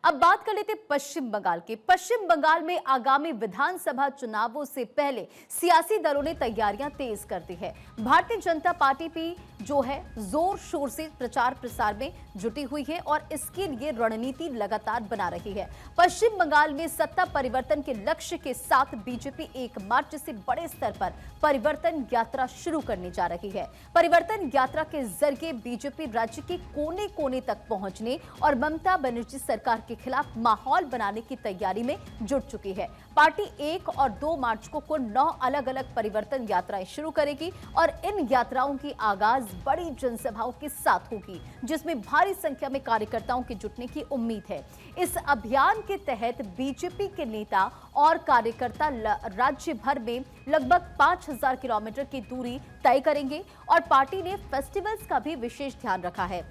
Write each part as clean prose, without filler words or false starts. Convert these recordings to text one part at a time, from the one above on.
अब बात कर लेते पश्चिम बंगाल की। पश्चिम बंगाल में आगामी विधानसभा चुनावों से पहले सियासी दलों ने तैयारियां तेज कर दी है। भारतीय जनता पार्टी भी जो है जोर शोर से प्रचार प्रसार में जुटी हुई है और इसके लिए रणनीति लगातार बना रही है। पश्चिम बंगाल में सत्ता परिवर्तन के लक्ष्य के साथ बीजेपी 1 मार्च से बड़े स्तर पर परिवर्तन यात्रा शुरू करने जा रही है। परिवर्तन यात्रा के जरिए बीजेपी राज्य के कोने कोने तक पहुंचने और ममता बनर्जी सरकार के खिलाफ माहौल बनाने की तैयारी में जुट चुकी है। पार्टी 1 और 2 मार्च को कुल 9 अलग अलग परिवर्तन यात्राएं शुरू करेगी और इन यात्राओं की आगाज बड़ी जनसभाओं के साथ होगी, जिसमें भारी संख्या में कार्यकर्ताओं के जुटने की उम्मीद है। इस अभियान के तहत बीजेपी के नेता और कार्यकर्ता राज्य भर में लगभग 5000 किलोमीटर की दूरी तय करेंगे और पार्टी ने फेस्टिवल्स का भी विशेष ध्यान रखा है।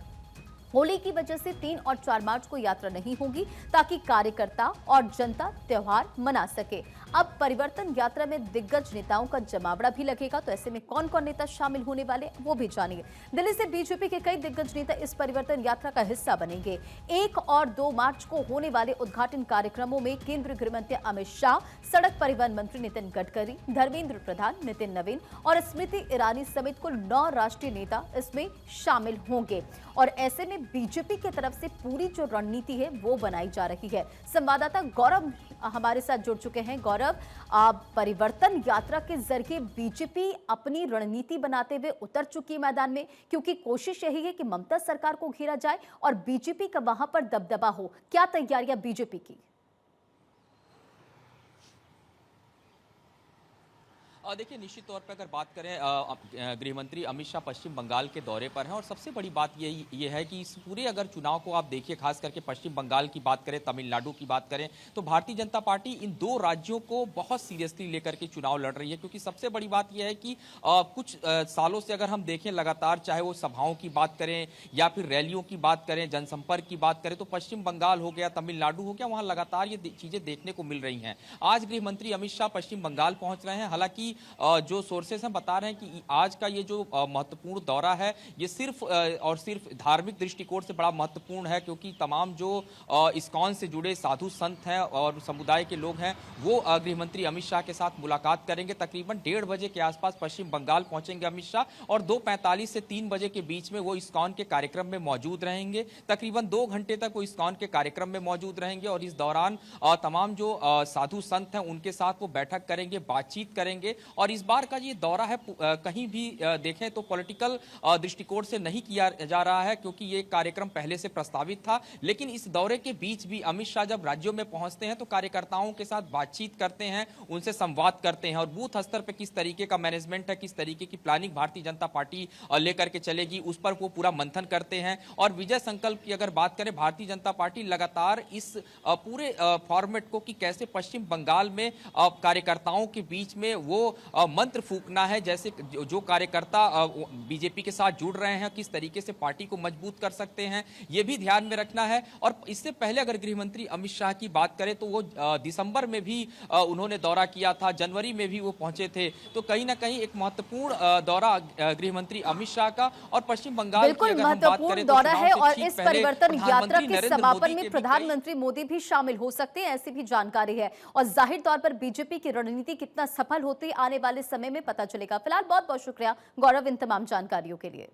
होली की वजह से 3 और 4 मार्च को यात्रा नहीं होगी, ताकि कार्यकर्ता और जनता त्योहार मना सके। अब परिवर्तन यात्रा में दिग्गज नेताओं का जमावड़ा भी लगेगा, तो ऐसे में कौन कौन नेता शामिल होने वाले वो भी जानिए। दिल्ली से बीजेपी के कई दिग्गज नेता इस परिवर्तन यात्रा का हिस्सा बनेंगे। 1 और 2 मार्च को होने वाले उद्घाटन कार्यक्रमों में केंद्रीय गृहमंत्री अमित शाह, सड़क परिवहन मंत्री नितिन गडकरी, धर्मेंद्र प्रधान, नितिन नवीन और स्मृति ईरानी समेत कुल 9 राष्ट्रीय नेता इसमें शामिल होंगे और ऐसे में बीजेपी की तरफ से पूरी जो रणनीति है वो बनाई जा रही है। संवाददाता गौरव हमारे साथ जुड़ चुके हैं। गौरव, परिवर्तन यात्रा के जरिए बीजेपी अपनी रणनीति बनाते हुए उतर चुकी है मैदान में, क्योंकि कोशिश यही है कि ममता सरकार को घेरा जाए और बीजेपी का वहां पर दबदबा हो। क्या तैयारियां बीजेपी की? देखिए, निश्चित तौर पर अगर बात करें, गृहमंत्री अमित शाह पश्चिम बंगाल के दौरे पर हैं और सबसे बड़ी बात ये है कि इस पूरे अगर चुनाव को आप देखिए, खास करके पश्चिम बंगाल की बात करें, तमिलनाडु की बात करें, तो भारतीय जनता पार्टी इन 2 राज्यों को बहुत सीरियसली लेकर के चुनाव लड़ रही है। क्योंकि सबसे बड़ी बात यह है कि कुछ सालों से अगर हम देखें लगातार, चाहे वो सभाओं की बात करें या फिर रैलियों की बात करें, जनसंपर्क की बात करें, तो पश्चिम बंगाल हो गया, तमिलनाडु हो गया, वहां लगातार ये चीजें देखने को मिल रही हैं। आज गृहमंत्री अमित शाह पश्चिम बंगाल पहुंच रहे हैं। हालांकि जो सोर्सेस हैं बता रहे हैं कि आज का ये जो महत्वपूर्ण दौरा है, ये सिर्फ और सिर्फ धार्मिक दृष्टिकोण से बड़ा महत्वपूर्ण है, क्योंकि तमाम जो इस्कॉन से जुड़े साधु संत हैं और समुदाय के लोग हैं, वो गृहमंत्री अमित शाह के साथ मुलाकात करेंगे। तकरीबन 1:30 बजे के आसपास पश्चिम बंगाल पहुंचेंगे अमित शाह और 2:45 से 3 बजे के बीच में वो इस्कॉन के कार्यक्रम में मौजूद रहेंगे। तकरीबन 2 घंटे तक वो इस्कॉन के कार्यक्रम में मौजूद रहेंगे और इस दौरान तमाम जो साधु संत हैं उनके साथ वो बैठक करेंगे, बातचीत करेंगे। और इस बार का ये दौरा है, कहीं भी देखें तो पॉलिटिकल दृष्टिकोण से नहीं किया जा रहा है, क्योंकि ये कार्यक्रम पहले से प्रस्तावित था। लेकिन इस दौरे के बीच भी अमित शाह जब राज्यों में पहुंचते हैं तो कार्यकर्ताओं के साथ बातचीत करते हैं, उनसे संवाद करते हैं और बूथ स्तर पर किस तरीके का मैनेजमेंट है, किस तरीके की प्लानिंग भारतीय जनता पार्टी लेकर के चलेगी, उस पर वो पूरा मंथन करते हैं। और विजय संकल्प की अगर बात करें, भारतीय जनता पार्टी लगातार इस पूरे फॉर्मेट को कि कैसे पश्चिम बंगाल में कार्यकर्ताओं के बीच में वो मंत्र फूकना है, जैसे जो कार्यकर्ता बीजेपी के साथ जुड़ रहे हैं किस तरीके से पार्टी को मजबूत कर सकते हैं, ये भी ध्यान में रखना है। और इससे पहले अगर गृहमंत्री अमित शाह की बात करें तो वो दिसंबर में भी उन्होंने दौरा किया था, जनवरी में भी वो पहुंचे थे। तो कहीं ना कहीं एक महत्वपूर्ण दौरा गृहमंत्री अमित शाह का और पश्चिम बंगाल की अगर हम बात करें तो दौरा है और इस परिवर्तन यात्रा के समापन में प्रधानमंत्री मोदी भी शामिल हो सकते हैं, ऐसी भी जानकारी है। और जाहिर तौर पर बीजेपी की रणनीति कितना सफल होती आने वाले समय में पता चलेगा। फिलहाल बहुत बहुत शुक्रिया गौरव इन तमाम जानकारियों के लिए।